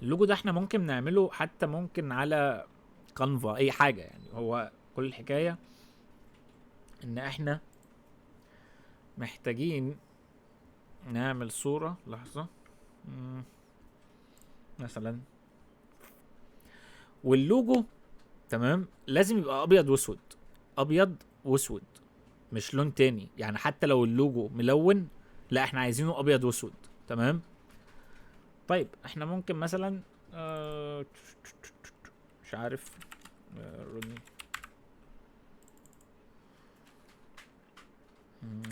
اللوجو ده احنا ممكن نعمله حتى ممكن على كانفا اي حاجه يعني. هو كل الحكايه ان احنا محتاجين نعمل صوره. لحظه. مم، مثلا واللوجو تمام لازم يبقى ابيض واسود. ابيض واسود مش لون تاني يعني. حتى لو اللوجو ملون لا احنا عايزينه ابيض واسود. تمام. طيب احنا ممكن مثلا آه مش عارف روني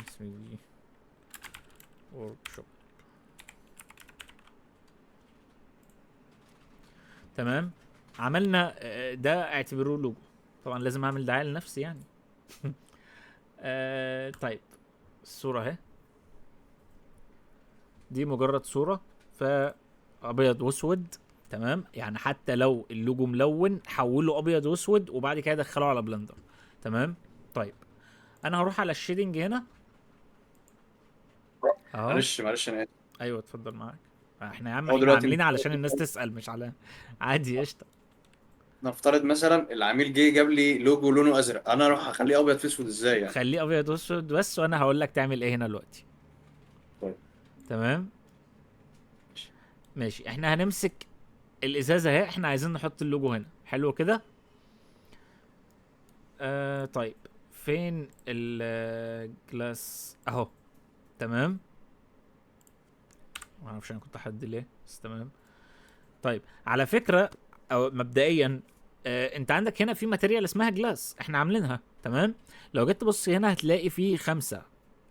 اسمي دي ورك شوب. تمام. عملنا ده اعتبروه لوجو. طبعا لازم اعمل دعايه لنفسي يعني. طيب الصوره اهي. دي مجرد صوره فابيض واسود. تمام يعني حتى لو اللوجو ملون حوله ابيض واسود وبعد كده دخله على بلندر. تمام. طيب انا هروح على الشيدنج هنا اهو. معلش انا اسف. ايوه اتفضل معاك. احنا يا عم هو احنا دلوقتي عاملين علشان الناس تسأل مش على عادي قشطه. نفترض مثلا العميل جه جاب لي لوجو لونه ازرق، انا اروح اخليه ابيض في اسود ازاي يعني؟ خليه ابيض واسود بس وانا هقول لك تعمل ايه هنا دلوقتي. طيب تمام. ماشي. ماشي احنا هنمسك الازازه اهي. احنا عايزين نحط اللوجو هنا. حلو كده. طيب فين الجلاس اهو. تمام. ما اعرفش انا كنت حد ليه بس تمام. طيب على فكره او مبدئيا انت عندك هنا في ماتيريال اسمها جلاس احنا عاملينها. تمام. لو جيت تبص هنا هتلاقي في 5.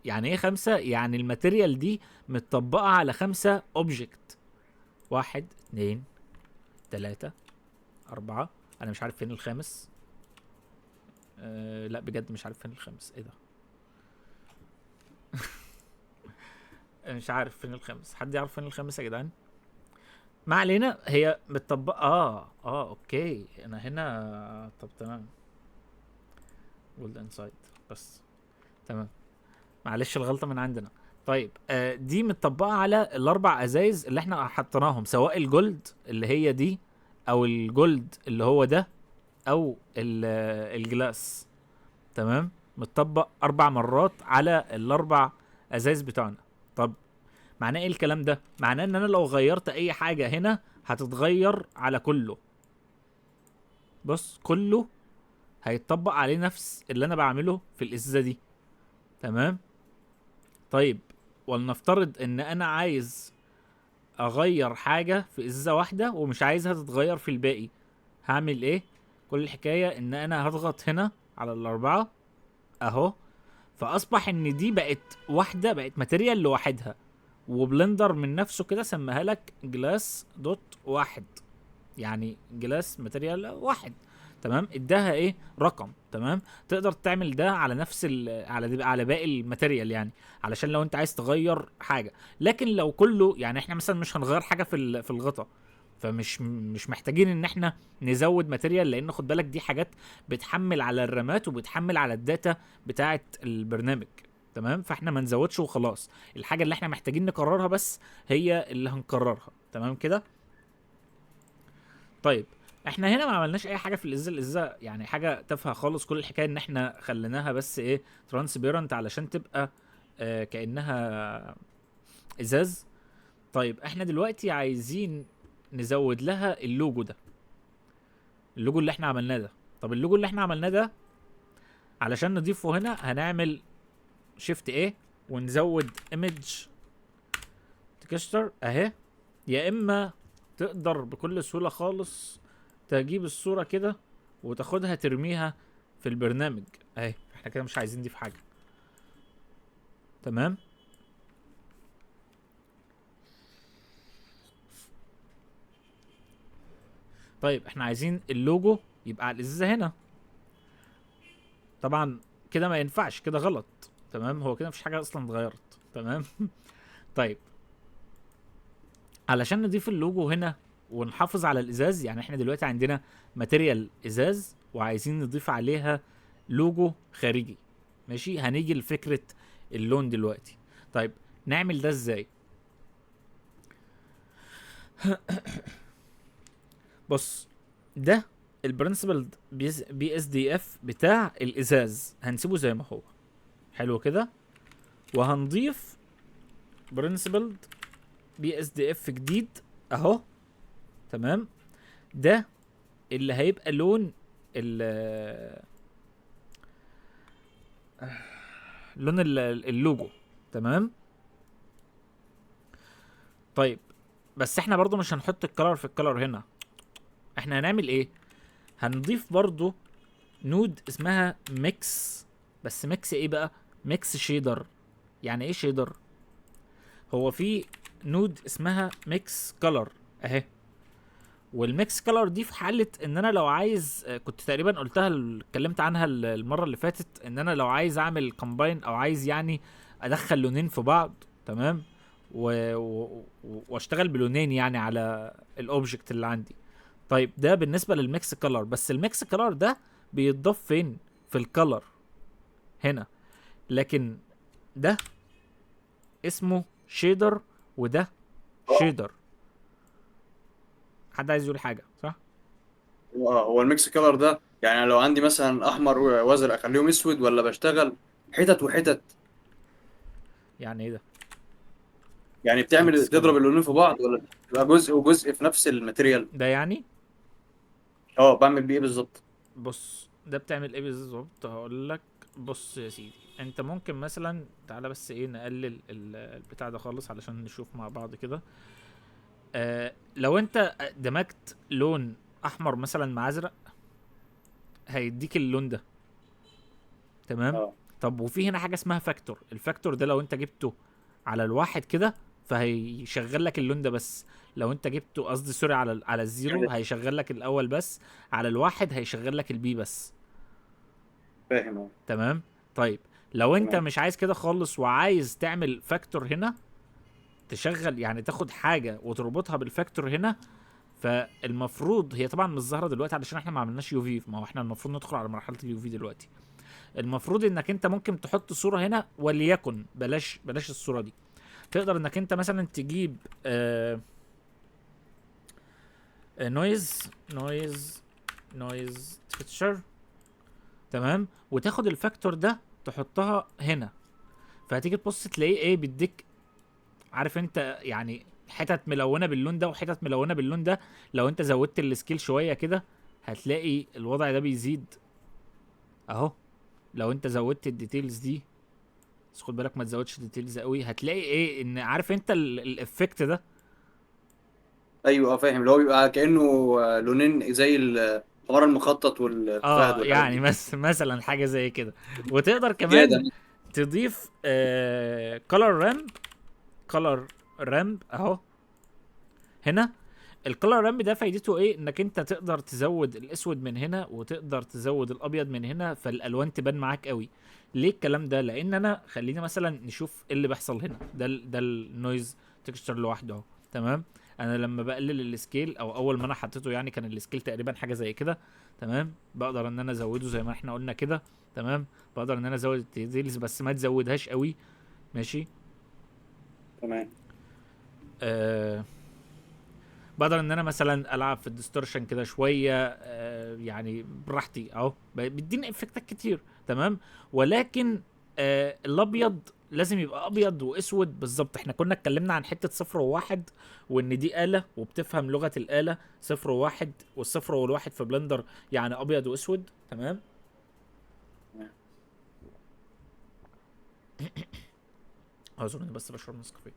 يعني ايه 5؟ يعني الماتيريال دي متطبقه على 5 اوبجكت. 1 2 3 4. انا مش عارف فين الخامس. لا بجد مش عارف فين الخامس. ايه ده؟ مش عارف فين الخامس. حد يعرف فين الخامس يا جدعان؟ ما علينا. هي متطبقه اوكي. انا هنا طب تمام. جولد انسايد بس. تمام. معلش الغلطه من عندنا. طيب دي متطبقه على الاربع ازايز اللي احنا حطيناهم سواء الجولد اللي هي دي او الجولد اللي هو ده او الجلاس. تمام. متطبق 4 مرات على الاربع ازايز بتوعنا. طب معناه ايه الكلام ده؟ معناه ان انا لو غيرت اي حاجه هنا هتتغير على كله. بص كله هيتطبق عليه نفس اللي انا بعمله في الازازه دي. تمام. طيب ولنفترض ان انا عايز اغير حاجه في ازازه واحده ومش عايزها تتغير في الباقي. هعمل ايه؟ كل الحكايه ان انا هضغط هنا على الاربعه اهو. فاصبح ان دي بقت واحده. بقت ماتيريال لوحدها. وبلندر من نفسه كده سماها لك جلاس دوت واحد. يعني جلاس ماتيريال واحد. تمام. اداها ايه؟ رقم. تمام. تقدر تعمل ده على نفس على باقي الماتيريال يعني. علشان لو انت عايز تغير حاجه. لكن لو كله يعني احنا مثلا مش هنغير حاجه في الغطا. فمش محتاجين ان احنا نزود ماتيريال لان خد بالك دي حاجات بتحمل على الرامات وبتحمل على الداتا بتاعه البرنامج. تمام. فاحنا ما نزودش وخلاص. الحاجه اللي احنا محتاجين نكررها بس هي اللي هنكررها. تمام كده. طيب احنا هنا ما عملناش اي حاجه في الازازه يعني حاجه تافهه خالص. كل الحكايه ان احنا خليناها بس ايه ترانسبيرنت علشان تبقى كانها ازاز. طيب احنا دلوقتي عايزين نزود لها اللوجو ده. اللوجو اللي احنا عملناه ده. طب اللوجو اللي احنا عملناه ده علشان نضيفه هنا هنعمل شيفت ايه ونزود ايمج تكستر اهي. يا اما تقدر بكل سهوله خالص تجيب الصوره كده وتاخدها ترميها في البرنامج اهي. احنا كده مش عايزين دي في حاجه. تمام. طيب احنا عايزين اللوجو يبقى على الازازه هنا. طبعا كده ما ينفعش كده غلط. تمام. هو كده مفيش حاجه اصلا اتغيرت. تمام. طيب علشان نضيف اللوجو هنا ونحافظ على الازاز يعني احنا دلوقتي عندنا ماتيريال ازاز وعايزين نضيف عليها لوجو خارجي. ماشي. هنيجي لفكره اللون دلوقتي. طيب نعمل ده ازاي؟ بص، ده البرنسبل بي اس دي اف بتاع الازاز هنسيبه زي ما هو، حلو كده. وهنضيف برنسبل بي اس دي اف جديد اهو، تمام. ده اللي هيبقى لون اللوجو، تمام. طيب، بس احنا برضو مش هنحط الكلر في الكلر هنا. احنا هنعمل ايه؟ هنضيف برضو نود اسمها ميكس. بس ميكس ايه بقى؟ ميكس شيدر. يعني ايه شيدر؟ هو في نود اسمها ميكس كلر اهي. والميكس كلر دي في حاله ان انا لو عايز، كنت تقريبا قلتها اتكلمت عنها المره اللي فاتت، ان انا لو عايز اعمل كومباين او عايز يعني ادخل لونين في بعض، تمام. واشتغل بلونين يعني على الاوبجكت اللي عندي. طيب ده بالنسبه للميكس كلر، بس الميكس كلر ده بيتضاف فين؟ في الكلر هنا. لكن ده اسمه شيدر، وده شيدر. حد عايز يقول حاجه؟ صح. هو الميكس كلر ده يعني لو عندي مثلا احمر وازرق اخليهم اسود، ولا بشتغل حتت وحتت؟ يعني ايه ده يعني ميكس تضرب كلر؟ اللونين في بعض، ولا تبقى جزء وجزء في نفس الماتيريال؟ ده يعني، اه، بعمل بيه ايه بالظبط؟ بص ده بتعمل ايه بالظبط، هقول لك. بص يا سيدي، انت ممكن مثلا، تعالى بس ايه نقلل البتاع ده خالص علشان نشوف مع بعض كده. لو انت دمجت لون احمر مثلا مع ازرق، هيديك اللون ده، تمام. اه طب وفي هنا حاجه اسمها فاكتور. الفاكتور ده لو انت جبته على الواحد كده، فهيشغل لك اللون ده بس. لو انت جبته، قصدي سوري، على الزيرو يعني هيشغل لك الاول بس. على الواحد هيشغل لك البي بس. فاهم. اه تمام. طيب، لو انت تمام. مش عايز كده خالص وعايز تعمل فاكتور هنا، تشغل يعني تاخد حاجه وتربطها بالفاكتور هنا. فالمفروض هي طبعا مش ظاهره دلوقتي علشان احنا ما عملناش يو في، ما هو احنا المفروض ندخل على مرحله اليو في دلوقتي. المفروض انك انت ممكن تحط صوره هنا، وليكن بلاش الصوره دي. تقدر انك انت مثلا تجيب نويز تكتشر، تمام. وتاخد الفاكتور ده تحطها هنا. فهتيجي تبص تلاقيه ايه بيديك، عارف انت يعني، حتت ملونه باللون ده وحتت ملونه باللون ده. لو انت زودت السكيل شويه كده، هتلاقي الوضع ده بيزيد اهو. لو انت زودت الديتيلز دي، بس خد بالك ما تزودش ديتيلز قوي، هتلاقي ايه، ان عارف انت الافكت ده. ايوه فاهم، اللي هو بيبقى كانه لونين زي الحمار المخطط والفهد اه والحاجات يعني دي. مثلا حاجه زي كده. وتقدر زياده. كمان تضيف كولر رامب. كولر رامب اهو هنا. الكولر رامب ده فايدته ايه؟ انك انت تقدر تزود الاسود من هنا وتقدر تزود الابيض من هنا، فالالوان تبان معاك قوي. ليه الكلام ده؟ لان انا، خلينا مثلا نشوف ايه اللي بيحصل هنا. ده النويز تكستشر لوحده اهو، تمام. انا لما بقلل السكيل، او اول ما انا حطيته يعني كان السكيل تقريبا حاجه زي كده، تمام. بقدر ان انا ازوده زي ما احنا قلنا كده، تمام. بقدر ان انا ازود الديتيلز بس ما تزودهاش قوي، ماشي. تمام. آه بقدر ان انا مثلا العب في الديستورشن كده شويه، يعني براحتي اهو، بيديني افكتات كتير، تمام. ولكن الابيض لازم يبقى ابيض واسود بالظبط. احنا كنا اتكلمنا عن حته صفر وواحد، وان دي آلة وبتفهم لغة الآلة صفر وواحد، والصفر والواحد في بلندر يعني ابيض واسود، تمام. تمام. اعذرني بس بشرب نسكافيه.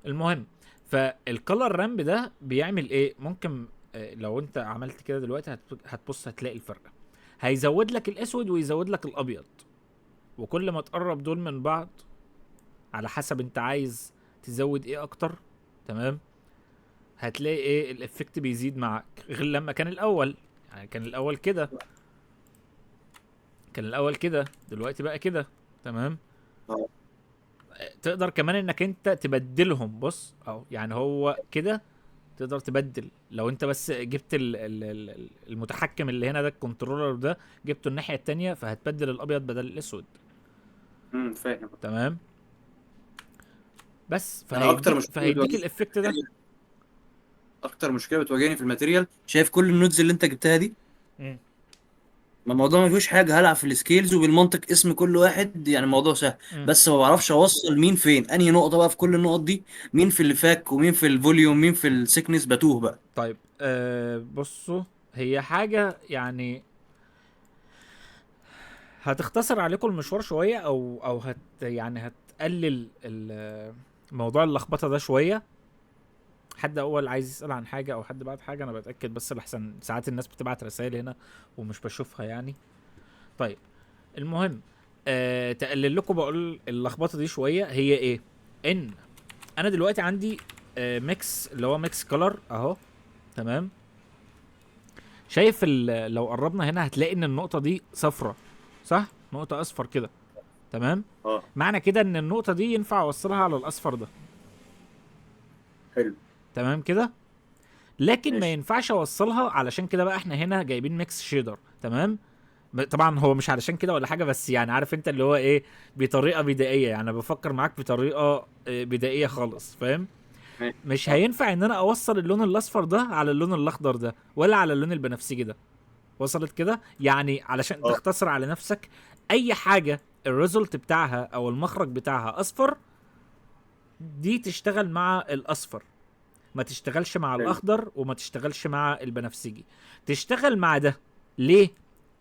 المهم، فالكالر رامب ده بيعمل ايه؟ ممكن لو انت عملت كده دلوقتي هتبص هتلاقي الفرق. هيزود لك الاسود ويزود لك الابيض. وكل ما تقرب دول من بعض، على حسب انت عايز تزود ايه اكتر، تمام. هتلاقي ايه الافكت بيزيد معاك غير لما كان الاول. يعني كان الاول كده، دلوقتي بقى كده، تمام. اه تقدر كمان انك انت تبدلهم، بص اهو، يعني هو كده. تقدر تبدل لو انت بس جبت المتحكم اللي هنا ده، الكنترولر ده، جبته الناحيه التانية، فهتبدل الابيض بدل الاسود، فاهم. تمام. بس انا اكتر فهيديك مشكله الافكت ده. اكتر مشكله بتواجهني في الماتيريال، شايف كل النودز اللي انت جبتها دي، مم. ما الموضوع ما فيهوش حاجه، هلعب في السكيلز وبالمنطق اسم كل واحد، يعني الموضوع سهل. مم. بس ما بعرفش اوصل مين فين انهي نقطه بقى في كل النقط دي، مين في اللي فاك ومين في الفوليوم مين في السيكنس، بتوه بقى. طيب بصوا، هي حاجة يعني هتختصر عليكم المشوار شوية، او يعني هتقلل موضوع اللخبطة ده شوية. حد اول عايز يسأل عن حاجة او حد بعت حاجة، انا بتأكد بس لحسن ساعات الناس بتبعت رسائل هنا ومش بشوفها يعني. طيب المهم، تقلل لكم بقول اللخبطة دي شوية. هي ايه؟ ان انا دلوقتي عندي ميكس، اللي هو ميكس كولر اهو. تمام. شايف لو قربنا هنا هتلاقي ان النقطة دي صفرة، صح؟ نقطة اصفر كده. تمام. اه. معنى كده ان النقطة دي ينفع اوصلها على الاصفر ده. حلو. تمام كده. لكن ما ماشي. ينفعش اوصلها، علشان كده بقى احنا هنا جايبين ميكس شيدر. تمام. طبعا هو مش علشان كده ولا حاجة، بس يعني عارف انت اللي هو ايه، بطريقة بدائية. يعني بفكر معاك بطريقة بدائية خالص، فاهم؟ ماشي. مش اه. هينفع ان انا اوصل اللون الاصفر ده على اللون الاخضر ده، ولا على اللون البنفسجي ده. وصلت كده؟ يعني علشان اه. تختصر على نفسك، اي حاجه الريزلت بتاعها او المخرج بتاعها اصفر، دي تشتغل مع الاصفر، ما تشتغلش مع حلو. الاخضر وما تشتغلش مع البنفسجي. تشتغل مع ده ليه؟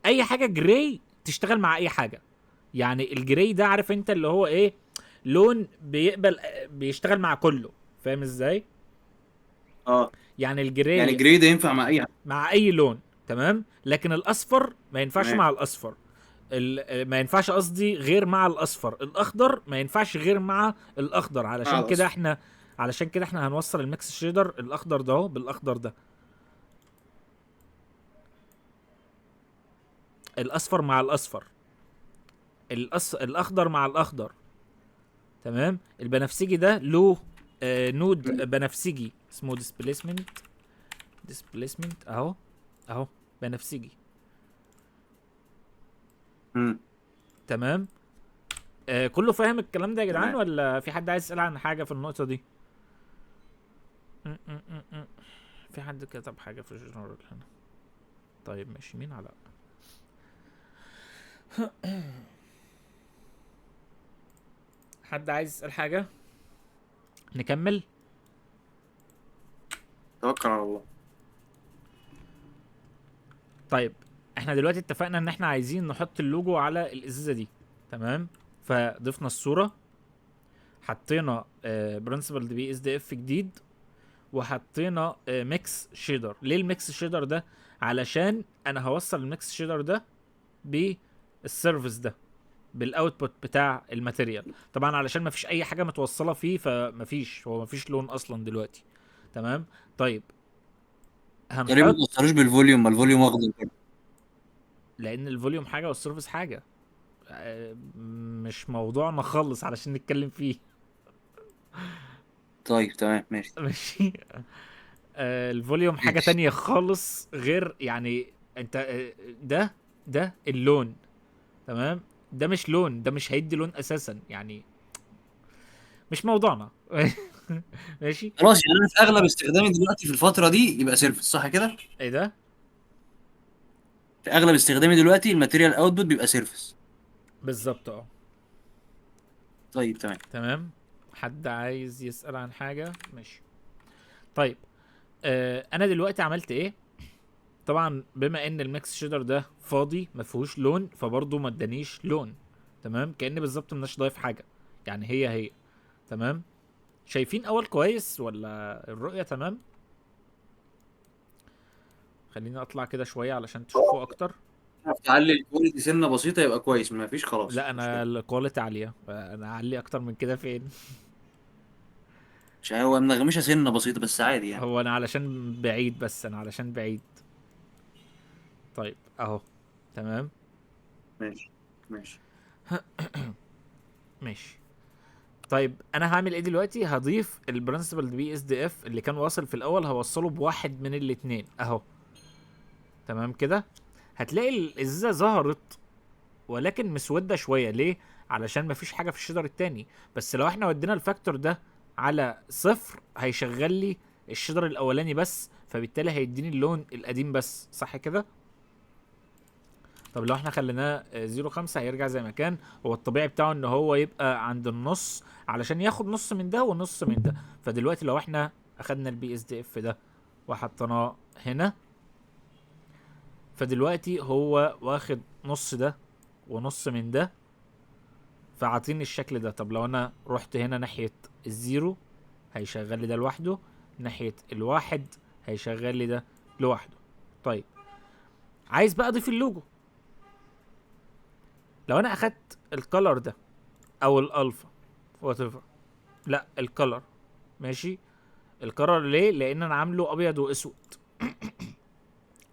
اي حاجه جراي تشتغل مع اي حاجه. يعني الجراي ده عارف انت اللي هو ايه، لون بيقبل بيشتغل مع كله. فاهم ازاي؟ اه. يعني يعني الجراي جريد ينفع مع اي حاجه. مع اي لون. تمام. لكن الاصفر ما ينفعش تمام. مع الاصفر. ما ينفعش قصدي غير مع الاصفر. الاخضر ما ينفعش غير مع الاخضر. مع الاصفر. علشان كده احنا هنوصل الميكس شيدر الاخضر ده اهو بالاخضر ده. الاصفر مع الاصفر، الاخضر مع الاخضر. تمام. البنفسجي ده له نود بنفسجي اسمه ديسبليسمنت اهو. اهو بنفسجي. امم. تمام. كله فاهم الكلام ده يا جدعان، تمام. ولا في حد عايز يسأل عن حاجة في النقطة دي؟ م- م- م- م. في حد كتب حاجة في الجنرال هنا. طيب ماشي، مين على حد عايز يسأل حاجة؟ نكمل. توكل على الله. طيب احنا دلوقتي اتفقنا ان احنا عايزين نحط اللوجو على الازازة دي. تمام. فضفنا الصورة، حطينا برنسبل بي اس دي اف جديد، وحطينا ميكس شيدر. ليه الميكس شيدر ده؟ علشان انا هوصل الميكس شيدر ده بالسيرفيس ده، بالاوتبوت بتاع الماتيريال. طبعا علشان ما فيش اي حاجه متوصله فيه، هو ما فيش لون اصلا دلوقتي. تمام. طيب تقريبا ما هنحط، توصلوش بالفوليوم، ما الفوليوم واخد كده. لان الفوليوم حاجه والسيرفيس حاجه. مش موضوعنا خالص علشان نتكلم فيه. طيب تمام ماشي. ماشي. الفوليوم حاجه ماشي. تانية خالص غير يعني. انت ده اللون. تمام. ده مش لون، ده مش هيدي لون اساسا يعني. مش موضوعنا. ماشي. خلاص، يعني انا في اغلب استخدامي دلوقتي في الفتره دي يبقى سيرفس، صح كده؟ ايه ده؟ في اغلب استخدامي دلوقتي الماتيريال اوتبوت بيبقى سيرفس. بالظبط اه. طيب تمام. تمام. حد عايز يسأل عن حاجة؟ ماشي. طيب انا دلوقتي عملت ايه؟ طبعا بما ان الميكس شيدر ده فاضي ما فيهوش لون، فبرضه ما ادانيش لون. تمام. كأن بالظبط مش ضايف حاجة. يعني هي. تمام. شايفين اول كويس ولا الرؤية تمام؟ خليني اطلع كده شوية علشان تشوفوا اكتر. تعلي الكواليتي سنه بسيطه يبقى كويس، ما فيش خلاص لا مش انا مشكله. الكواليتي عالية، انا اعلي اكتر من كده فين؟ مش هو منغمشه سنه بسيطه بس عادي يعني. هو انا علشان بعيد، طيب اهو. تمام. ماشي. ماشي. ماشي. طيب انا هعمل ايه دلوقتي؟ هضيف البرنسبل بي اس دي اف اللي كان واصل في الاول، هوصله بواحد من الاتنين اهو. تمام كده. هتلاقي الازازه ظهرت، ولكن مسوده شويه. ليه؟ علشان مفيش حاجه في الشجر التاني. بس لو احنا ودينا الفاكتور ده على صفر، هيشغل لي الشجر الاولاني بس، فبالتالي هيديني اللون القديم بس، صح كده؟ طب لو احنا خليناه 0.5 هيرجع زي ما كان. هو الطبيعي بتاعه ان هو يبقى عند النص علشان ياخد نص من ده ونص من ده. فدلوقتي لو احنا اخدنا البي اس دي اف ده وحطيناه هنا، فدلوقتي هو واخد نص ده ونص من ده، فعاطيني الشكل ده. طب لو انا رحت هنا ناحية الزيرو هيشغل لي ده لوحده، ناحية الواحد هيشغل لي ده لوحده. طيب عايز بقى اضيف اللوجو. لو انا اخدت الكلر ده او الالفا وات ايفر، لا الكلر، ماشي. الكلر ليه؟ لان انا عامله ابيض واسود.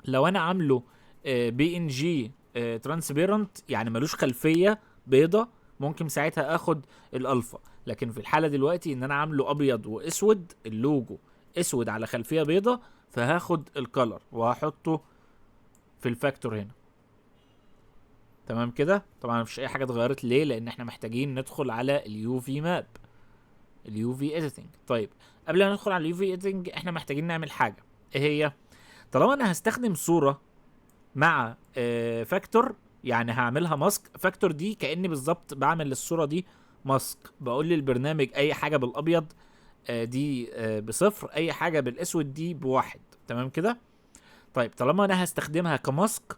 لو انا عامله بي ان جي ترانسبيرنت، يعني ملوش خلفيه بيضه، ممكن ساعتها اخد الالفا. لكن في الحاله دلوقتي ان انا عامله ابيض واسود، اللوجو اسود على خلفيه بيضه، فهاخد الكلر وهحطه في الفاكتور هنا. تمام كده؟ طبعا مفيش اي حاجه اتغيرت. ليه؟ لان احنا محتاجين ندخل على اليو في ماب، اليو في اديتنج. طيب قبل ما ندخل على اليو في اديتنج احنا محتاجين نعمل حاجه. ايه هي؟ طالما انا هستخدم صوره مع فاكتور، يعني هعملها ماسك. فاكتور دي كاني بالظبط بعمل للصوره دي ماسك. بقول للبرنامج اي حاجه بالابيض دي بصفر، اي حاجه بالاسود دي بواحد. تمام كده؟ طيب طالما انا هستخدمها كماسك،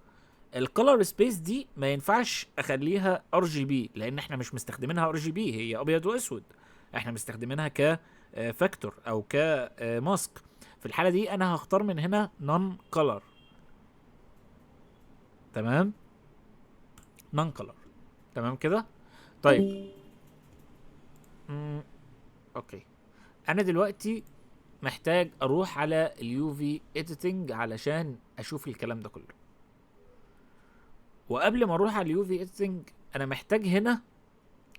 الكولر سبيس دي ما ينفعش اخليها ار جي بي، لان احنا مش مستخدمينها ار جي بي، هي ابيض واسود. احنا مستخدمينها ك فاكتور او كماسك. في الحاله دي انا هختار من هنا نون كولر. تمام، نون كولر. تمام كده؟ طيب اوكي. انا دلوقتي محتاج اروح على اليو في اديتنج علشان اشوف الكلام ده كله. وقبل ما اروح على اليو في اديتنج انا محتاج هنا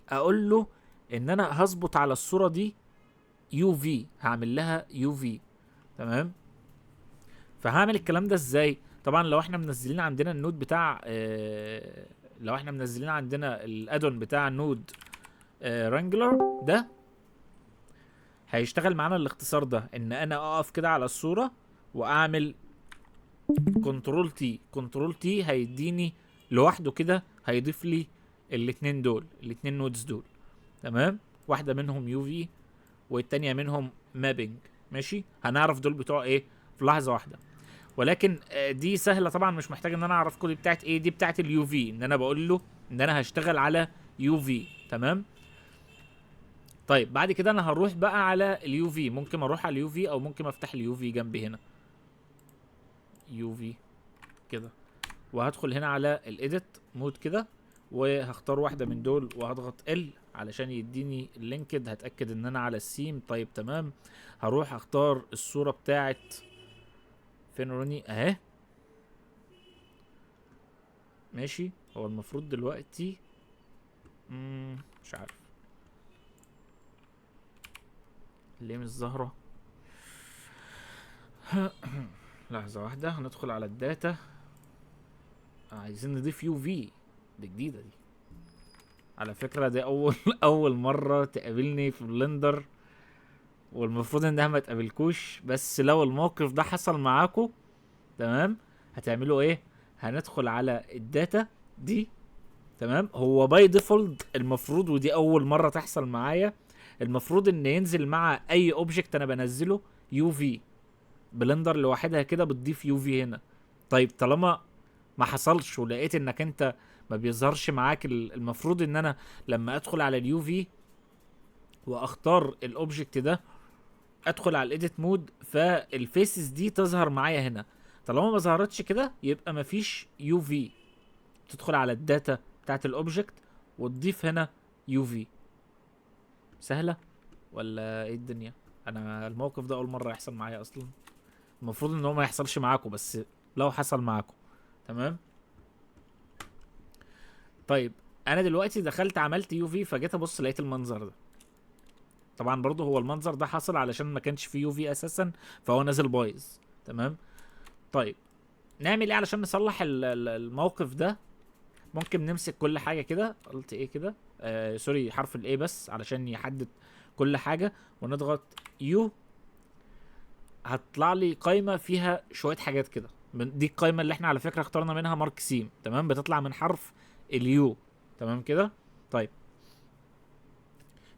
اقول له ان انا هظبط على الصوره دي يو في، هعمل لها يو في. تمام. فهعمل الكلام ده ازاي؟ طبعا لو احنا منزلين عندنا النود بتاع لو احنا منزلين عندنا الادون بتاع نود رانجلر ده، هيشتغل معانا الاختصار ده، ان انا اقف كده على الصوره واعمل كنترول تي. كنترول تي هيديني لوحده كده، هيضيف لي الاتنين دول، الاتنين نودز دول. تمام. واحده منهم يو في والتانيه منهم مابنج. ماشي، هنعرف دول بتوع ايه في لحظه واحده. ولكن دي سهله طبعا، مش محتاج ان انا اعرف كود بتاعت ايه. دي بتاعت اليو في، ان انا بقول له ان انا هشتغل على يو في. تمام. طيب بعد كده انا هروح بقى على اليو في. ممكن اروح على اليو في او ممكن افتح اليو في جنبي هنا، يو في كده، وهدخل هنا على الايديت مود كده، وهختار واحده من دول وهضغط ال علشان يديني اللينكد. هتاكد ان انا على السيم. طيب تمام. هروح اختار الصوره بتاعت فين روني اهي. ماشي. هو المفروض دلوقتي مش عارف ليه مش ظاهره. لحظه واحده، هندخل على الداتا. عايزين نضيف يو في. دي جديده دي على فكره. دي اول اول مره تقابلني في بلندر، والمفروض انها ما تقابلكوش. بس لو الموقف ده حصل معاكو، تمام، هتعملوا ايه؟ هندخل على الداتا دي. تمام. هو باي ديفولت المفروض، ودي اول مره تحصل معايا، المفروض ان ينزل مع اي اوبجكت انا بنزله يو في. بلندر لوحدها كده بتضيف يو في هنا. طيب طالما ما حصلش ولقيت انك انت ما بيظهرش معاك، المفروض ان انا لما ادخل على اليو في واختار الاوبجكت ده، ادخل على الايديت مود، فالفيسز دي تظهر معايا هنا. طالما ما ظهرتش كده يبقى مفيش يو في. تدخل على الداتا بتاعت الاوبجكت وتضيف هنا يو في. سهله ولا ايه الدنيا؟ انا الموقف ده اول مره يحصل معايا اصلا. المفروض ان هو ما يحصلش معاكم، بس لو حصل معاكم. تمام. طيب انا دلوقتي دخلت عملت يو في، فجيت ابص لقيت المنظر ده. طبعا برضه هو المنظر ده حصل علشان ما كانش فيه يو في اساسا، فهو نازل بايظ. تمام. طيب نعمل ايه علشان نصلح الموقف ده؟ ممكن نمسك كل حاجه كده، قلت ايه كده، سوري، حرف الاي بس علشان يحدد كل حاجه، ونضغط يو هتطلع لي قائمه فيها شويه حاجات كده. دي القائمه اللي احنا على فكره اخترنا منها مارك سيم، تمام، بتطلع من حرف اليو، تمام كده. طيب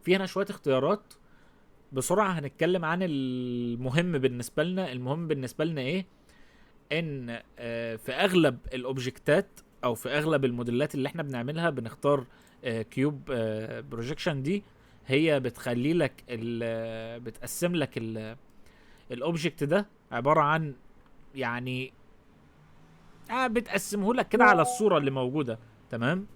في هنا شويه اختيارات. بسرعه هنتكلم عن المهم بالنسبه لنا. المهم بالنسبه لنا ايه؟ ان في اغلب الاوبجكتات او في اغلب الموديلات اللي احنا بنعملها بنختار كيوب بروجيكشن. دي هي بتخلي لك بتقسم لك الاوبجكت ده عباره عن، يعني بتقسمه لك كده على الصوره اللي موجوده، تمام.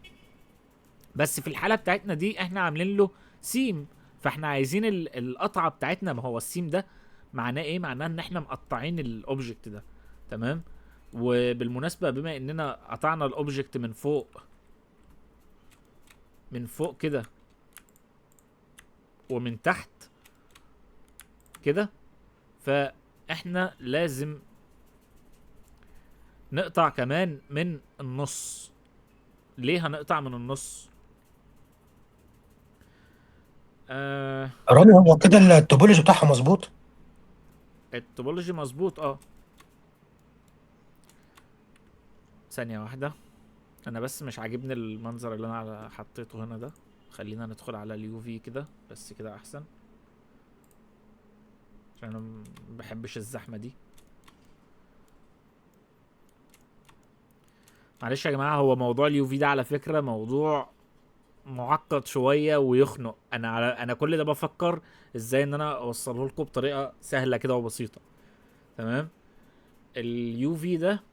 بس في الحاله بتاعتنا دي احنا عاملين له سيم، فاحنا عايزين القطعه بتاعتنا. ما هو السيم ده معناه ايه؟ معناه ان احنا مقطعين الاوبجكت ده، تمام. وبالمناسبه بما اننا قطعنا الاوبجكت من فوق، من فوق كده ومن تحت كده، فاحنا لازم نقطع كمان من النص. ليه هنقطع من النص؟ رامي، هو كده التوبولوجي بتاعها مظبوط؟ التوبولوجي مظبوط، ثانية واحدة. انا بس مش عاجبني المنظر اللي انا حطيته هنا ده. خلينا ندخل على اليو في كده، بس كده احسن، عشان انا مبحبش الزحمة دي. معلش يا جماعة، هو موضوع اليو في ده على فكرة موضوع معقد شوية ويخنق. انا كل ده بفكر ازاي ان انا اوصله لكم بطريقة سهلة كده وبسيطة، تمام. اليو في ده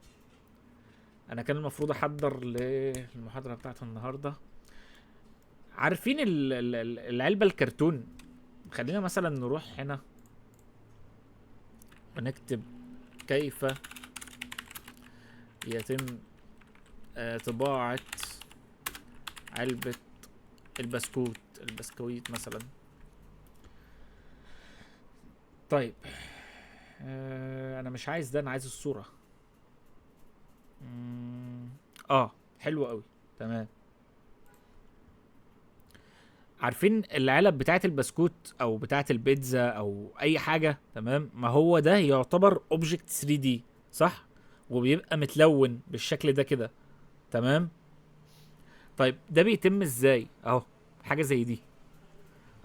انا كان المفروض احضر للمحاضرة بتاعت النهاردة. عارفين العلبة الكرتون؟ خلينا مثلا نروح هنا ونكتب كيف يتم طباعة علبة البسكويت مثلا. طيب انا مش عايز ده، انا عايز الصورة. حلو قوي، تمام. عارفين العلب بتاعت البسكوت او بتاعت البيتزا او اي حاجة، تمام؟ ما هو ده يعتبر اوبجكت 3 دي، صح؟ وبيبقى متلون بالشكل ده كده، تمام. طيب ده بيتم ازاي؟ اهو حاجة زي دي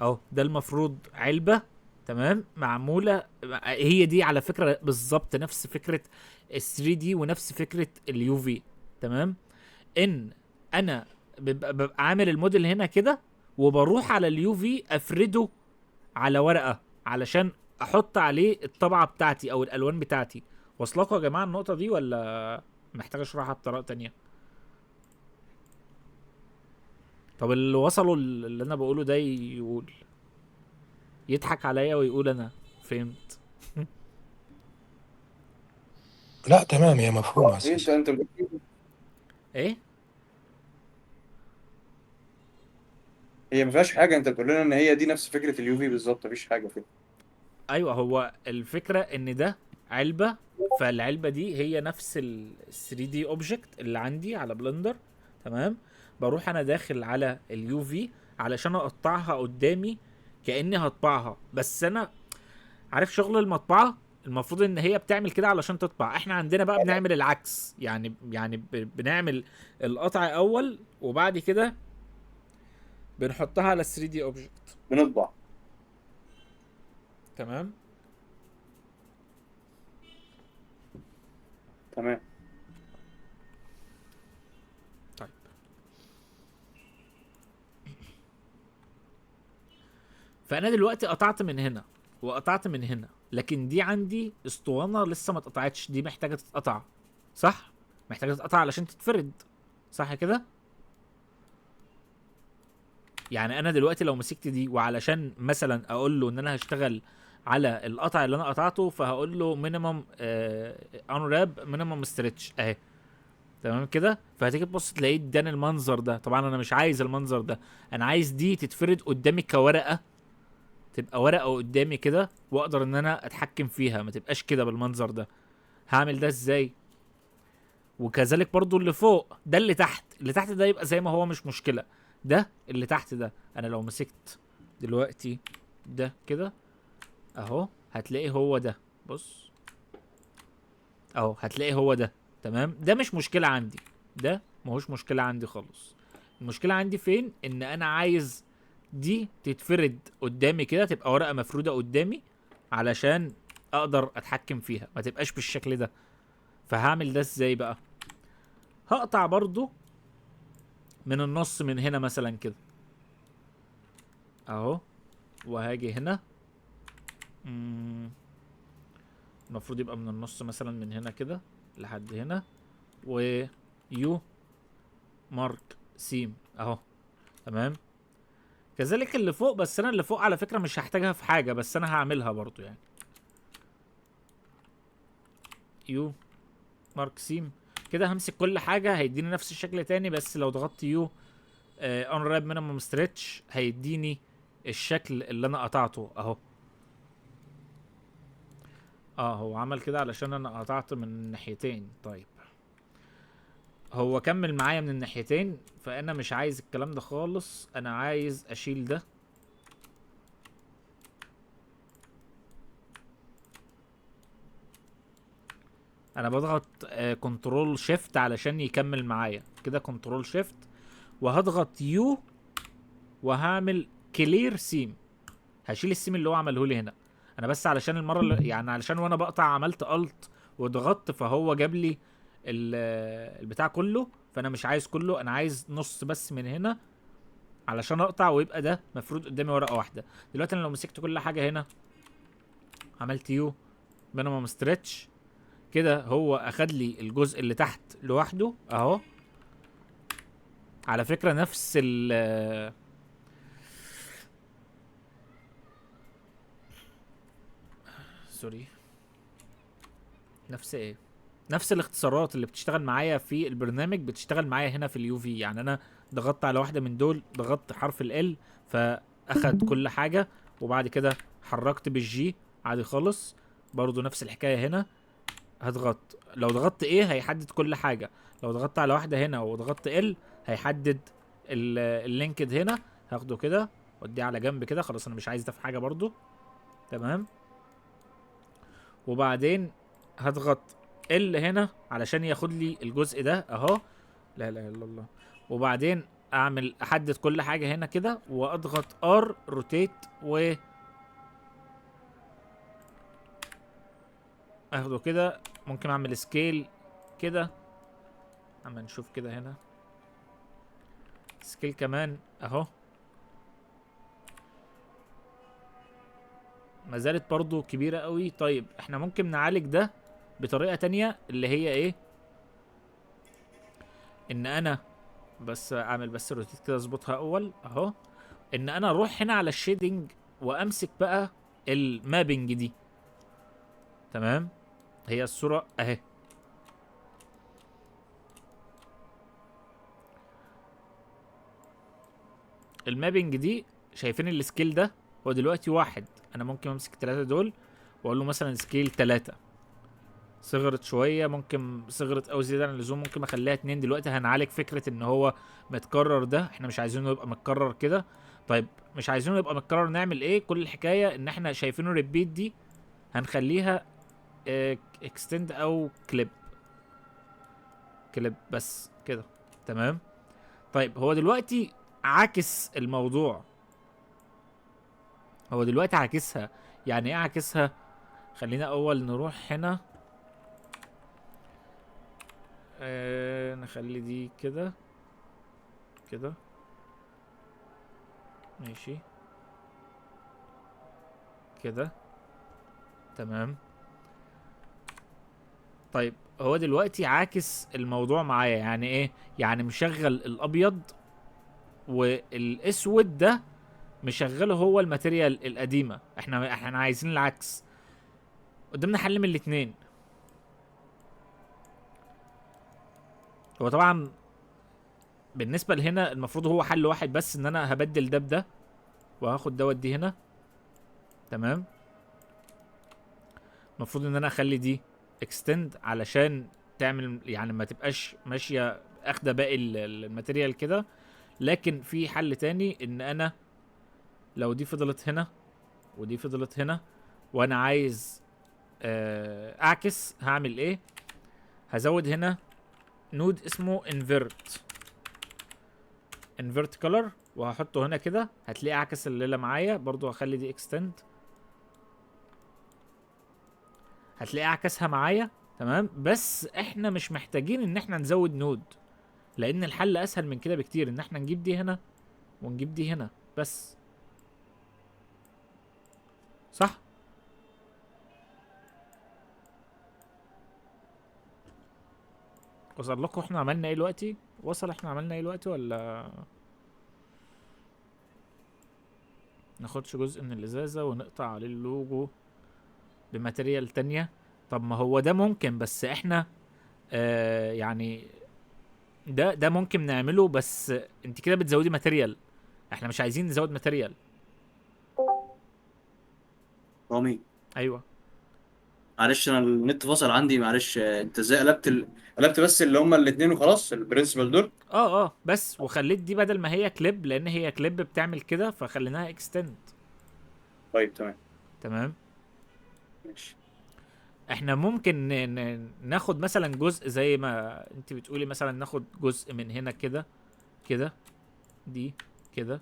اهو. ده المفروض علبة، تمام، معمولة. هي دي على فكرة بالظبط نفس فكرة ال 3 دي ونفس فكرة اليو في، تمام. ان انا ببقى عامل الموديل هنا كده، وبروح على اليو في افرده على ورقة علشان احط عليه الطبعة بتاعتي او الالوان بتاعتي. واصلكوا يا جماعة النقطة دي ولا محتاج اشرحها بطريقة تانية؟ طب اللي وصلوا اللي انا بقوله ده يقول، يضحك عليا ويقول انا فهمت. لا تمام، هي مفهومه ايه انت اساسا. انت ايه؟ هي ما فيهاش حاجه، انت بتقول لنا ان هي دي نفس فكره اليو في بالظبط، مفيش حاجه فيها. ايوه، هو الفكره ان ده علبه، فالعلبه دي هي نفس ال 3 دي اوبجكت اللي عندي على بلندر، تمام. بروح انا داخل على اليو في علشان اقطعها قدامي كاني هطبعها. بس انا عارف شغل المطبعه، المفروض ان هي بتعمل كده علشان تطبع. احنا عندنا بقى بنعمل العكس، يعني بنعمل القطع اول وبعد كده بنحطها على 3 دي اوبجكت، بنطبع. تمام. تمام. طيب فانا دلوقتي قطعت من هنا وقطعت من هنا، لكن دي عندي اسطوانه لسه ما اتقطعتش، دي محتاجه تتقطع، صح؟ محتاجه تتقطع علشان تتفرد، صح كده؟ يعني انا دلوقتي لو مسكت دي وعلشان مثلا اقول له ان انا هشتغل على القطع اللي انا قطعته، فهقول له مينيمم انراب مينيمم ستريتش اهي، تمام كده. فهتيجي تبص تلاقيه اداني المنظر ده. طبعا انا مش عايز المنظر ده، انا عايز دي تتفرد قدامي كورقه، تبقى ورقه قدامي كده واقدر ان انا اتحكم فيها، ما تبقاش كده بالمنظر ده. هعمل ده ازاي؟ وكذلك برضو اللي فوق ده، اللي تحت، اللي تحت ده يبقى زي ما هو مش مشكله. ده اللي تحت ده انا لو مسكت دلوقتي ده كده اهو، هتلاقي هو ده بص اهو، هتلاقي هو ده. تمام، ده مش مشكله عندي، ده ماهوش مشكله عندي خالص. المشكله عندي فين؟ ان انا عايز دي تتفرد قدامي كده، تبقى ورقه مفروده قدامي علشان اقدر اتحكم فيها، ما تبقاش بالشكل ده. فهعمل ده ازاي بقى؟ هقطع برضو من النص من هنا مثلا كده اهو، وهاجي هنا. المفروض يبقى من النص مثلا من هنا كده لحد هنا، ويو مارك سيم اهو. تمام، كذلك اللي فوق، بس انا اللي فوق على فكرة مش هحتاجها في حاجة، بس انا هعملها برضو يعني. يو مارك سيم كده، همسك كل حاجة هيديني نفس الشكل تاني، بس لو ضغطت يو اون راب مينيمم ستريتش هيديني الشكل اللي انا قطعته اهو. هو عمل كده علشان انا قطعت من الناحيتين. طيب هو كمل معايا من الناحيتين، فانا مش عايز الكلام ده خالص، انا عايز اشيل ده. انا بضغط كنترول شيفت علشان يكمل معايا كده، كنترول شيفت، وهضغط يو وهعمل كلير سيم. هشيل السيم اللي هو عمله لي هنا. انا بس علشان المره اللي يعني علشان وانا بقطع عملت الت وضغطت، فهو جاب لي البتاع كله، فانا مش عايز كله، انا عايز نص بس من هنا علشان اقطع ويبقى ده مفروض قدامي ورقه واحده. دلوقتي انا لو مسكت كل حاجه هنا، عملت يو مينيمم ستريتش كده، هو اخد لي الجزء اللي تحت لوحده اهو. على فكره نفس ال سوري، نفس ايه، نفس الاختصارات اللي بتشتغل معايا في البرنامج بتشتغل معايا هنا في اليو في. يعني انا ضغطت على واحده من دول، ضغطت حرف ال فاخد كل حاجه، وبعد كده حركت بالجي عادي خالص. برضو نفس الحكايه هنا، هضغط لو ضغطت ايه هيحدد كل حاجه، لو ضغطت على واحده هنا وضغطت ال هيحدد اللينكد هنا. هاخده كده واديه على جنب كده، خلاص انا مش عايز ده في حاجه برضو. تمام، وبعدين هضغط ال هنا علشان ياخد لي الجزء ده اهو. لا اله الا الله. وبعدين احدد كل حاجه هنا كده، واضغط ار روتيت، و اخده كده. ممكن اعمل سكيل كده، اما نشوف كده هنا سكيل كمان اهو. ما زالت برضو كبيره قوي. طيب احنا ممكن نعالج ده بطريقه تانية، اللي هي ايه؟ ان انا بس اعمل بس روتيت كده، اظبطها اول اهو. ان انا اروح هنا على الشيدنج وامسك بقى المابنج دي. تمام، هي الصورة اهي. المابنج دي، شايفين السكيل ده؟ هو دلوقتي واحد، انا ممكن امسك التلاتة دول واقول له مثلا سكيل 3. صغرت شوية، ممكن صغرت او زيادة عن اللزوم، ممكن اخليها 2. دلوقتي هنعالج فكرة ان هو متكرر ده، احنا مش عايزينه يبقى متكرر كده. طيب مش عايزينه يبقى متكرر، نعمل ايه؟ كل الحكاية ان احنا شايفينه ريبيت دي هنخليها اكستند او كليب بس كده. تمام، طيب هو دلوقتي عاكس الموضوع، هو دلوقتي عاكسها. يعني ايه عاكسها؟ خلينا اول نروح هنا، نخلي دي كده كده، ماشي كده. تمام، طيب هو دلوقتي عاكس الموضوع معايا. يعني ايه؟ يعني مشغل الابيض، والاسود ده مشغله هو الماتيريال القديمه. احنا عايزين العكس. قدامنا حل من الاتنين. هو طبعا بالنسبه لهنا المفروض هو حل واحد بس، ان انا هبدل ده بده، وهاخد دوت دي هنا. تمام، المفروض ان انا اخلي دي اكستند علشان تعمل يعني ما تبقاش ماشيه اخده باقي الماتيريال كده. لكن في حل تاني، ان انا لو دي فضلت هنا ودي فضلت هنا، وانا عايز اعكس، هعمل ايه؟ هزود هنا نود اسمه انفرت كولر، وهحطه هنا كده، هتلاقيه عكس الليله معايا. برضو هخلي دي اكستند، هتلاقيه عكسها معايا. تمام، بس احنا مش محتاجين ان احنا نزود نود، لان الحل اسهل من كده بكتير، ان احنا نجيب دي هنا ونجيب دي هنا بس. صح؟ وصل لكم احنا عملنا ايه دلوقتي؟ وصل احنا عملنا ايه دلوقتي ولا ناخدش جزء من الازازه ونقطع عليه اللوجو بماتيريال تانية؟ طب ما هو ده ممكن، بس احنا يعني ده ممكن نعمله، بس انت كده بتزودي ماتيريال، احنا مش عايزين نزود ماتيريال. رامي، ايوه. معلش انا النت فصل عندي، معلش. انت ازاي قلبت قلبت بس اللي هما الاثنين وخلاص البرنسبل دول؟ اه بس، وخليت دي بدل ما هي كليب، لان هي كليب بتعمل كده، فخليناها اكستند. طيب تمام. تمام. ماشي. احنا ممكن ناخد مثلا جزء زي ما انت بتقولي، مثلا ناخد جزء من هنا كده كده، دي كده،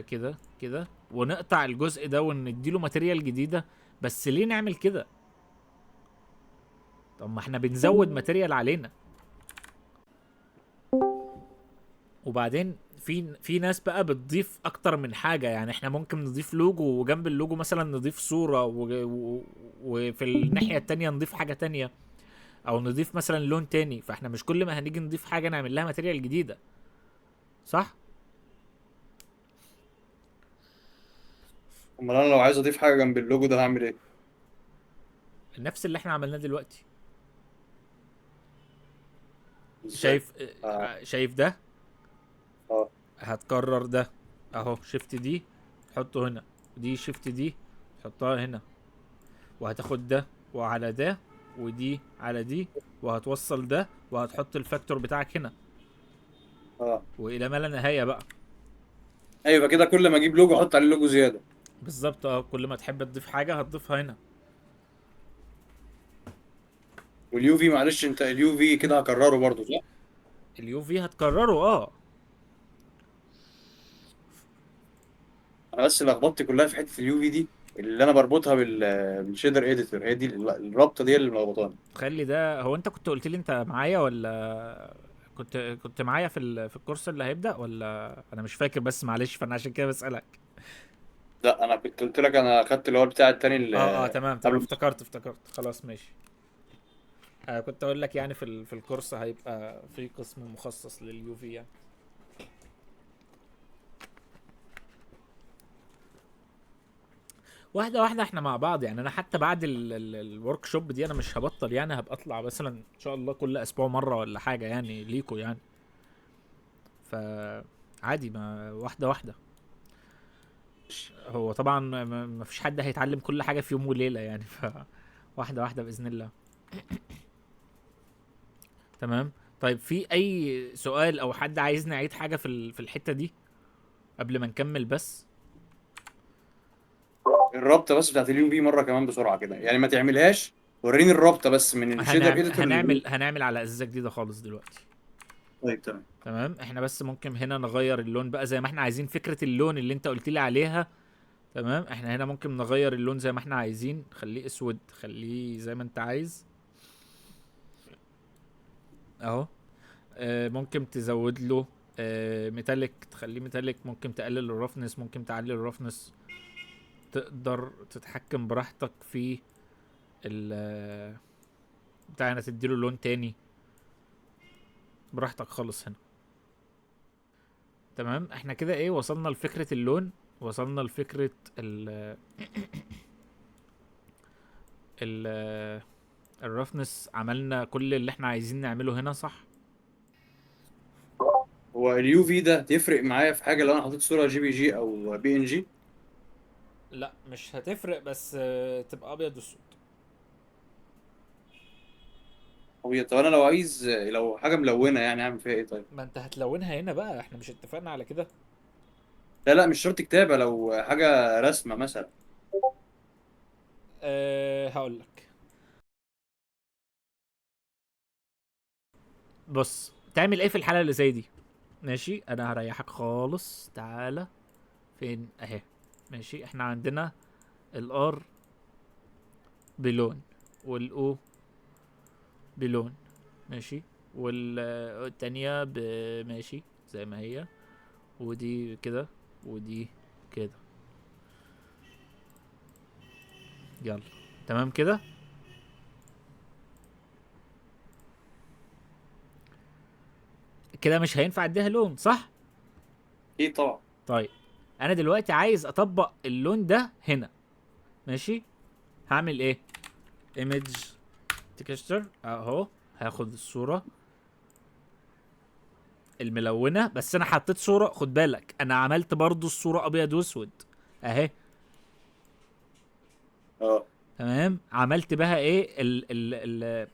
كده كده، ونقطع الجزء ده ونديله ماتيريال جديدة. بس ليه نعمل كده؟ طب ما احنا بنزود ماتيريال علينا. وبعدين في ناس بقى بتضيف اكتر من حاجة، يعني احنا ممكن نضيف لوجو، وجنب اللوجو مثلا نضيف صورة، وفي الناحية التانية نضيف حاجة تانية، او نضيف مثلا لون تاني. فاحنا مش كل ما هنيجي نضيف حاجة نعمل لها ماتيريال جديدة. صح؟ امال انا لو عايز اضيف حاجه جنب اللوجو ده هعمل ايه؟ نفس اللي احنا عملناه دلوقتي. ازاي؟ شايف؟ اه. شايف ده؟ اه. هتكرر ده اهو، شيفت دي تحطه هنا، ودي شيفت دي تحطها هنا، وهتاخد ده وعلى ده، ودي على دي، وهتوصل ده، وهتحط الفاكتور بتاعك هنا، اه. والى ما لا نهايه بقى. ايوه كده، كل ما اجيب لوجو احط عليه لوجو زياده. بالظبط، اه، كل ما تحب تضيف حاجه هتضيفها هنا. واليو في، معلش انت اليو في كده هكرره برضو صح؟ اليو في هتكرره، اه. انا بس لخبطتي كلها في حته اليو في دي، اللي انا بربطها بالشيدر اديتور، هي دي الرابطه دي اللي ملخبطاني. خلي ده. هو انت كنت قلت لي انت معايا ولا كنت معايا في الكورس اللي هيبدأ، ولا انا مش فاكر؟ بس معلش، فانا عشان كده بسألك. لا انا كنت قلت لك انا اخدت اللي هو بتاع التاني اللي تمام قبل. افتكرت خلاص ماشي. كنت اقول لك يعني في الكورس هيبقى في قسم مخصص لليو في يعني. واحده واحده احنا مع بعض يعني. انا حتى بعد الورك شوب دي انا مش هبطل يعني، هبقى اطلع مثلا ان شاء الله كل اسبوع مره ولا حاجه يعني ليكو يعني. ف عادي، ما واحده واحده. هو طبعا ما فيش حد هيتعلم كل حاجه في يوم وليله يعني. واحده واحده باذن الله. تمام. طيب، في اي سؤال او حد عايز نعيد حاجه في الحته دي قبل ما نكمل بس؟ الرابطه بس بتاعت اليو في مره كمان بسرعه كده، يعني ما تعملهاش، وريني الرابطه بس من الشيدر هنعمل اديتور هنعمل هنعمل على ازازه جديده خالص دلوقتي. طيب تمام. تمام. احنا بس ممكن هنا نغير اللون بقى زي ما احنا عايزين، فكره اللون اللي انت قلت لي عليها. تمام، احنا هنا ممكن نغير اللون زي ما احنا عايزين، خليه اسود، خليه زي ما انت عايز اهو. ممكن تزود له ميتاليك، تخليه ميتاليك، ممكن تقلل الرفنس، ممكن تعلي الرفنس. تقدر تتحكم براحتك في ال بتاع هنا، تديله لون تاني براحتك خالص هنا. تمام. احنا كده ايه، وصلنا لفكرة اللون، وصلنا لفكرة ال الرفنس، عملنا كل اللي احنا عايزين نعمله هنا، صح؟ هو اليو في ده تفرق معايا في حاجه لو انا حطيت صوره جي بي جي او بي ان جي؟ لا مش هتفرق، بس تبقى ابيض واسود. طب انا لو عايز، لو حاجه ملونه يعني اعمل فيها ايه طيب؟ ما انت هتلونها هنا بقى، احنا مش اتفقنا على كده؟ لا لا، مش شرط كتابه، لو حاجه رسمه مثلا. هقول لك. بص تعمل ايه في الحاله اللي زي دي؟ ماشي انا هريحك خالص، تعالى فين اهي. ماشي احنا عندنا الار بلون، والاو بلون، ماشي، والتانية ماشي زي ما هي، ودي كده، ودي كده. يلا تمام كده. كده مش هينفع اديها لون صح؟ اكيد طبعا. طيب انا دلوقتي عايز اطبق اللون ده هنا. ماشي هعمل ايه؟ ايمج تكستشر اهو، هاخد الصورة الملونة، بس انا حطيت صورة، خد بالك انا عملت برضو الصورة ابيض واسود اهي. اه تمام عملت بها ايه ال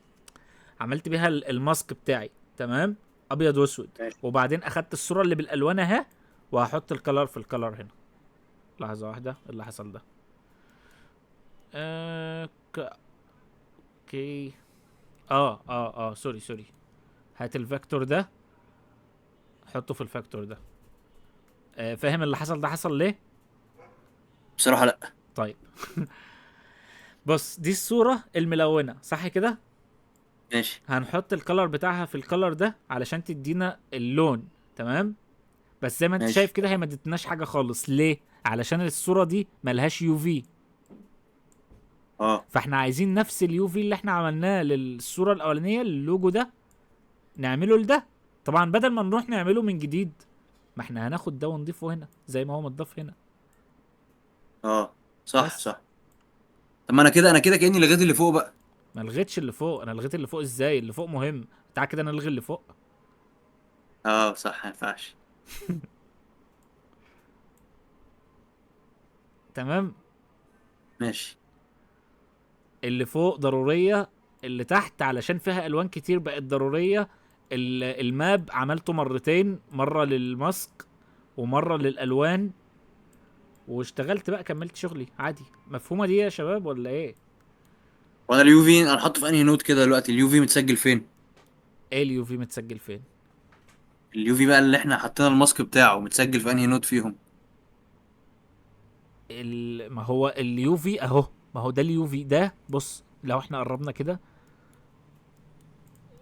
عملت بيها الماسك بتاعي. تمام ابيض واسود. ماشي. وبعدين اخدت الصورة اللي بالالوان اهي، وهحط الكلر في الكلر هنا. لحظة واحدة، إيه اللي حصل ده؟ آه اوكي. سوري. هات الفيكتور ده، حطه في الفيكتور ده. فاهم اللي حصل ده حصل ليه؟ بصراحه لا. طيب بص دي الصورة الملونة صح كده؟ ماشي هنحط الكلر بتاعها في الكلر ده علشان تدينا اللون. تمام. بس زي ما انت شايف ماشي. كده هي ما ادتناش حاجة خالص. ليه؟ علشان الصورة دي ملهاش يو في. اه فاحنا عايزين نفس اليو في اللي احنا عملناه للصورة الأولانية اللوجو ده نعمله لده. طبعا بدل ما نروح نعمله من جديد، ما احنا هناخد ده ونضيفه هنا زي ما هو متضاف هنا. اه صح بس صح. طب ما انا كده كاني لغيت اللي فوق بقى. ما لغيتش اللي فوق. انا لغيت اللي فوق ازاي؟ اللي فوق مهم. تعال كده نلغي اللي فوق. اه صح، ما ينفعش. تمام. ماشي. اللي فوق ضرورية، اللي تحت علشان فيها الوان كتير بقت ضرورية. الماب عملته مرتين، مرة للماسك ومرة للالوان، واشتغلت بقى كملت شغلي عادي. مفهومة دي يا شباب ولا ايه؟ وانا اليو في انا حاطه في انهي نوت كده دلوقتي؟ اليو في متسجل فين؟ ايه اليو في متسجل فين؟ اليو في بقى اللي احنا حطينا الماسك بتاعه متسجل في انهي نوت فيهم؟ ما هو اليو في اهو. ما هو ده اليو في ده. بص لو احنا قربنا كده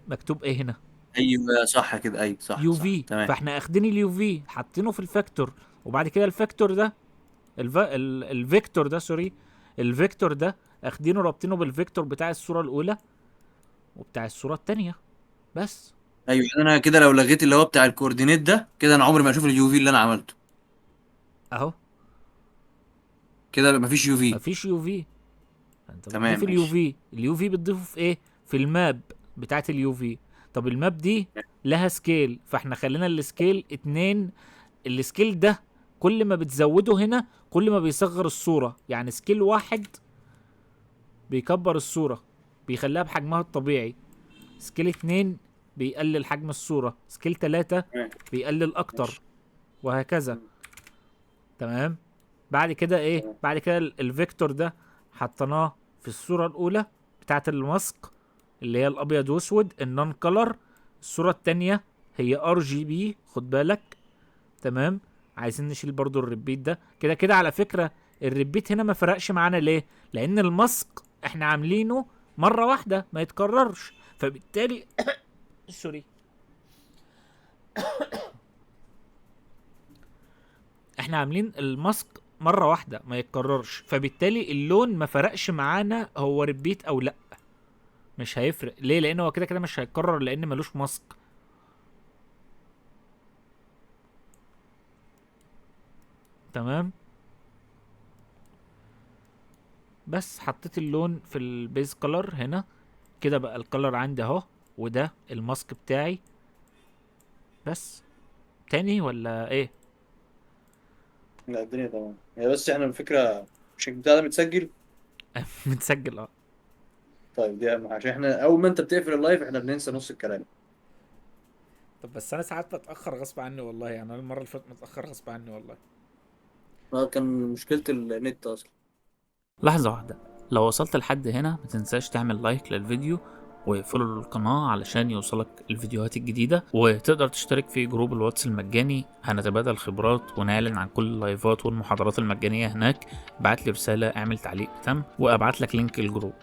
مكتوب ايه هنا؟ ايوه صح كده، ايوه صح يو صح في. تمام. فاحنا اخدين اليو في حاطينه في الفاكتور، وبعد كده الفاكتور ده الفيكتور ده سوري، الفيكتور ده اخدينه رابطينه بالفيكتور بتاع الصورة الأولى وبتاع الصورة التانية. بس ايوه يعني انا كده لو لغيت اللي هو بتاع الكوردينيت ده كده انا عمري ما اشوف اليو في اللي انا عملته. اهو كده مفيش يو في. مفيش يو في. انت تمام بتضيف اليو ماشي. في. اليو في بتضيفه في ايه؟ في الماب بتاعت اليو في. طب الماب دي لها سكيل، فاحنا خلينا السكيل 2. السكيل ده كل ما بتزوده هنا كل ما بيصغر الصورة. يعني سكيل 1 بيكبر الصورة بيخليها بحجمها الطبيعي، سكيل 2 بيقلل حجم الصورة، سكيل 3 تمام بيقلل اكتر، ماشي. وهكذا. تمام. بعد كده ايه؟ تمام. بعد كده الفيكتور ده حطيناه في الصورة الاولى بتاعت الماسك اللي هي الابيض واسود النون كلر. الصورة التانية هي ار جي بي، خد بالك. تمام. عايزين نشيل برضو الريبيت ده. كده كده على فكرة الريبيت هنا ما فرقش معانا. ليه؟ لان الماسك احنا عاملينه مرة واحدة ما يتكررش، فبالتالي سوري، احنا عاملين الماسك مرة واحدة ما يتكررش، فبالتالي اللون ما فرقش معانا هو ريبيت او لا. مش هيفرق. ليه؟ لان هو كده كده مش هيتكرر لان ملوش ماسك. تمام. بس حطيت اللون في البيز كولر هنا. كده بقى الكولر عندي اهو، وده الماسك بتاعي. بس تاني ولا ايه؟ لا الدنيا تمام، هي بس احنا الفكره مش البتاع ده متسجل. متسجل اه. طيب دي اهم حاجه، عشان احنا اول ما انت بتقفل اللايف احنا بننسى نص الكلام. طب بس انا ساعات بتاخر غصب عني والله. يعني انا المره اللي فاتت متاخر غصب عني والله. كان مشكله النت اصلا. لحظه واحده، لو وصلت لحد هنا ما تنساش تعمل لايك للفيديو وفولو للقناة علشان يوصلك الفيديوهات الجديدة، وتقدر تشترك في جروب الواتس المجاني، هنتبادل خبرات ونعلن عن كل اللايفات والمحاضرات المجانية هناك. بعتلي رسالة، اعمل تعليق تم، وابعت لك لينك الجروب.